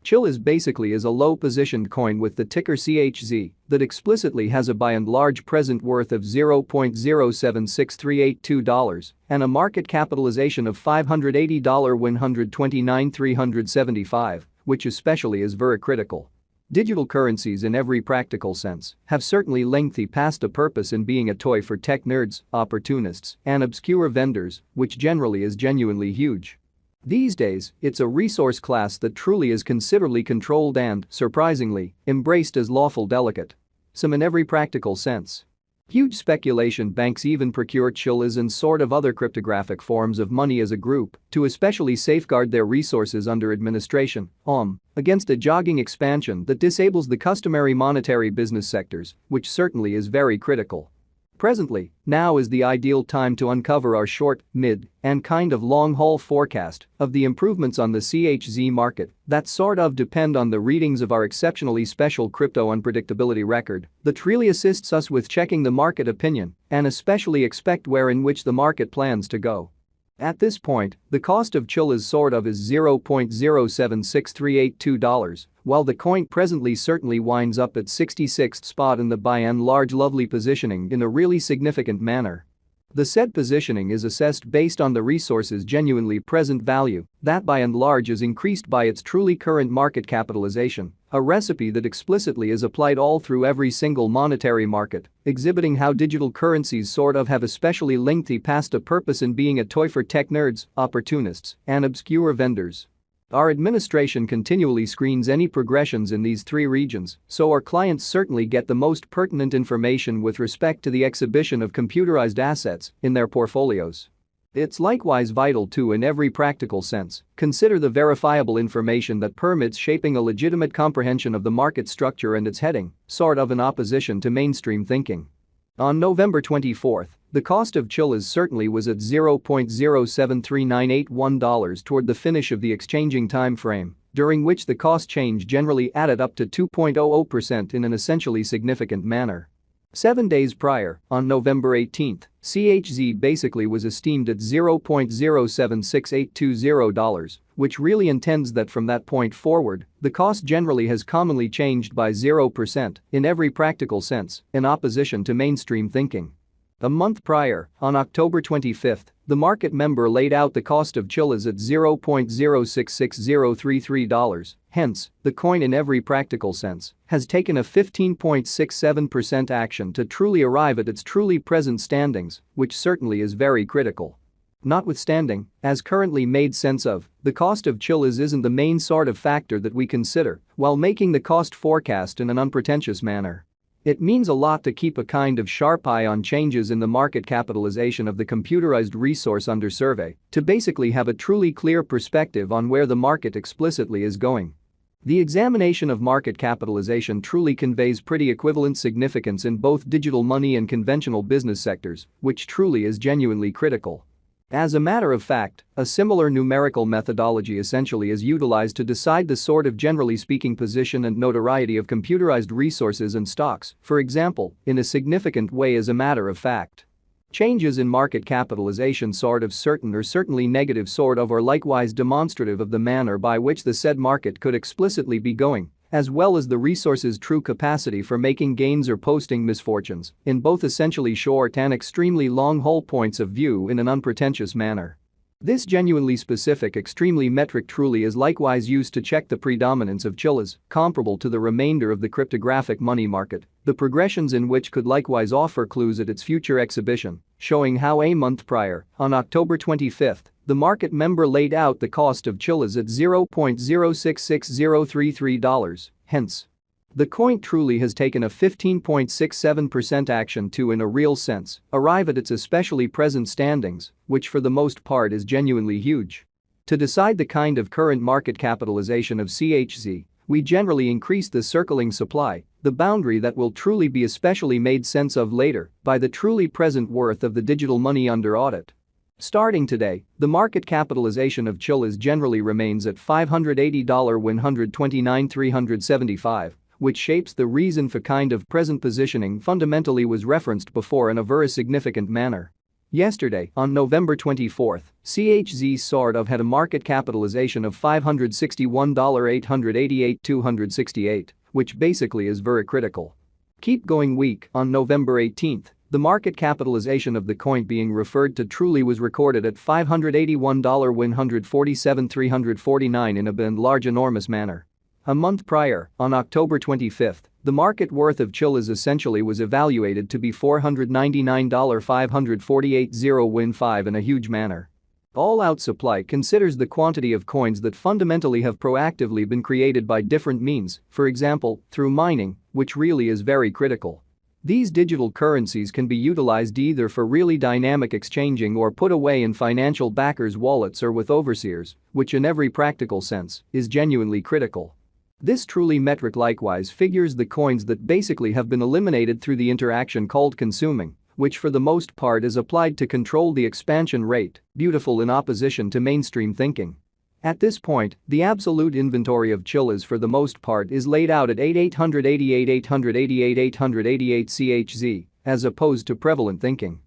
Chilliz basically is a low-positioned coin with the ticker CHZ that explicitly has a by and large present worth of $0.076382 and a market capitalization of $580,129,375, which especially is very critical. Digital currencies in every practical sense have certainly lengthy past a purpose in being a toy for tech nerds, opportunists, and obscure vendors, which generally is genuinely huge. These days, it's a resource class that truly is considerably controlled and, surprisingly, embraced as lawful delicate. Some in every practical sense. Huge speculation banks even procure Chilliz and sort of other cryptographic forms of money as a group to especially safeguard their resources under administration, against a jogging expansion that disables the customary monetary business sectors, which certainly is very critical. Presently, now is the ideal time to uncover our short, mid, and kind of long-haul forecast of the improvements on the CHZ market that sort of depend on the readings of our exceptionally special crypto unpredictability record that really assists us with checking the market opinion and especially expect where in which the market plans to go. At this point, the cost of Chilliz sort of is $0.076382, while the coin presently certainly winds up at 66th spot in the by and large lovely positioning in a really significant manner. The said positioning is assessed based on the resource's genuinely present value that by and large is increased by its truly current market capitalization, a recipe that explicitly is applied all through every single monetary market, exhibiting how digital currencies sort of have especially lengthy past a purpose in being a toy for tech nerds, opportunists, and obscure vendors. Our administration continually screens any progressions in these three regions, so our clients certainly get the most pertinent information with respect to the exhibition of computerized assets in their portfolios. It's likewise vital to, in every practical sense, consider the verifiable information that permits shaping a legitimate comprehension of the market structure and its heading, sort of in opposition to mainstream thinking. On November 24, the cost of Chilliz certainly was at $0.073981 toward the finish of the exchanging time frame, during which the cost change generally added up to 2.00% in an essentially significant manner. 7 days prior, on November 18, CHZ basically was esteemed at $0.076820, which really intends that from that point forward, the cost generally has commonly changed by 0% in every practical sense, in opposition to mainstream thinking. A month prior, on October 25, the market member laid out the cost of Chilliz at $0.066033, hence, the coin in every practical sense has taken a 15.67% action to truly arrive at its truly present standings, which certainly is very critical. Notwithstanding, as currently made sense of, the cost of Chilliz isn't the main sort of factor that we consider while making the cost forecast in an unpretentious manner. It means a lot to keep a kind of sharp eye on changes in the market capitalization of the computerized resource under survey to basically have a truly clear perspective on where the market explicitly is going. The examination of market capitalization truly conveys pretty equivalent significance in both digital money and conventional business sectors, which truly is genuinely critical. As a matter of fact, a similar numerical methodology essentially is utilized to decide the sort of generally speaking position and notoriety of computerized resources and stocks, for example, in a significant way as a matter of fact. Changes in market capitalization sort of certain or certainly negative sort of are likewise demonstrative of the manner by which the said market could explicitly be going, as well as the resource's true capacity for making gains or posting misfortunes in both essentially short and extremely long-haul points of view in an unpretentious manner. This genuinely specific extremely metric truly is likewise used to check the predominance of Chilliz, comparable to the remainder of the cryptographic money market, the progressions in which could likewise offer clues at its future exhibition, showing how a month prior, on October 25, the market member laid out the cost of Chilliz at $0.066033, hence. The coin truly has taken a 15.67% action to, in a real sense, arrive at its especially present standings, which for the most part is genuinely huge. To decide the kind of current market capitalization of CHZ, we generally increase the circling supply, the boundary that will truly be especially made sense of later by the truly present worth of the digital money under audit. Starting today, the market capitalization of Chilliz generally remains at $580,129,375, which shapes the reason for kind of present positioning fundamentally was referenced before in a very significant manner. Yesterday, on November 24, CHZ sort of had a market capitalization of $561,888,268, which basically is very critical. Keep going week. On November 18, the market capitalization of the coin being referred to truly was recorded at $581,147,349 in a large enormous manner. A month prior, on October 25, the market worth of Chilliz essentially was evaluated to be $499,548,015 in a huge manner. All-out supply considers the quantity of coins that fundamentally have proactively been created by different means, for example, through mining, which really is very critical. These digital currencies can be utilized either for really dynamic exchanging or put away in financial backers' wallets or with overseers, which in every practical sense is genuinely critical. This truly metric likewise figures the coins that basically have been eliminated through the interaction called consuming, which for the most part is applied to control the expansion rate, beautiful in opposition to mainstream thinking. At this point, the absolute inventory of Chilliz for the most part is laid out at 888 CHZ, as opposed to prevalent thinking.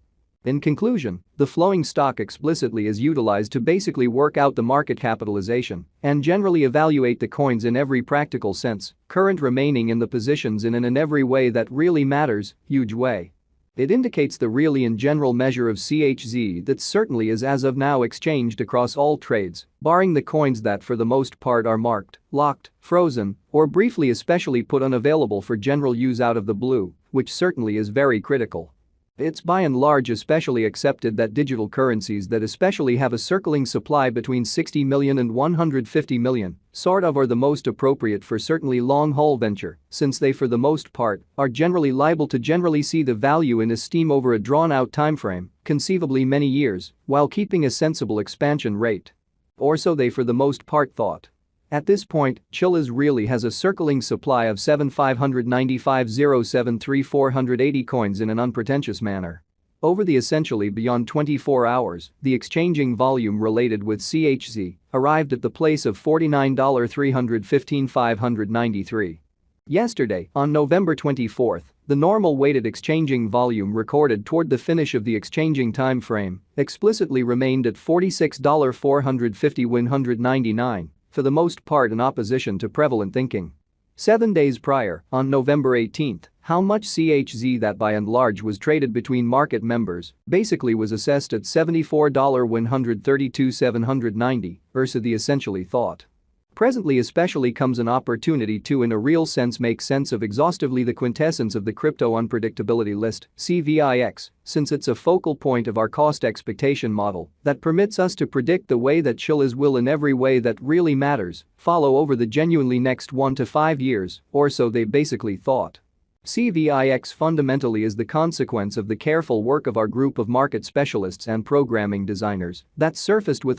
In conclusion, the flowing stock explicitly is utilized to basically work out the market capitalization and generally evaluate the coins in every practical sense, current remaining in the positions in every way that really matters, huge way. It indicates the really and general measure of CHZ that certainly is as of now exchanged across all trades, barring the coins that for the most part are marked, locked, frozen, or briefly especially put unavailable for general use out of the blue, which certainly is very critical. It's by and large especially accepted that digital currencies that especially have a circling supply between 60 million and 150 million sort of are the most appropriate for certainly long-haul venture, since they for the most part are generally liable to generally see the value in esteem over a drawn-out timeframe, conceivably many years, while keeping a sensible expansion rate. Or so they for the most part thought. At this point, Chilliz really has a circling supply of 7,595,073,480 coins in an unpretentious manner. Over the essentially beyond 24 hours, the exchanging volume related with CHZ arrived at the place of $49,315,593. Yesterday, on November 24, the normal weighted exchanging volume recorded toward the finish of the exchanging time frame explicitly remained at $46,450,199. For the most part in opposition to prevalent thinking. 7 days prior, on November 18, how much CHZ that by and large was traded between market members basically was assessed at $74,132,790 versus the essentially thought. Presently especially comes an opportunity to in a real sense make sense of exhaustively the quintessence of the crypto unpredictability list, CVIX, since it's a focal point of our cost expectation model that permits us to predict the way that Chilliz will in every way that really matters follow over the genuinely next 1 to 5 years, or so they basically thought. CVIX fundamentally is the consequence of the careful work of our group of market specialists and programming designers that surfaced with a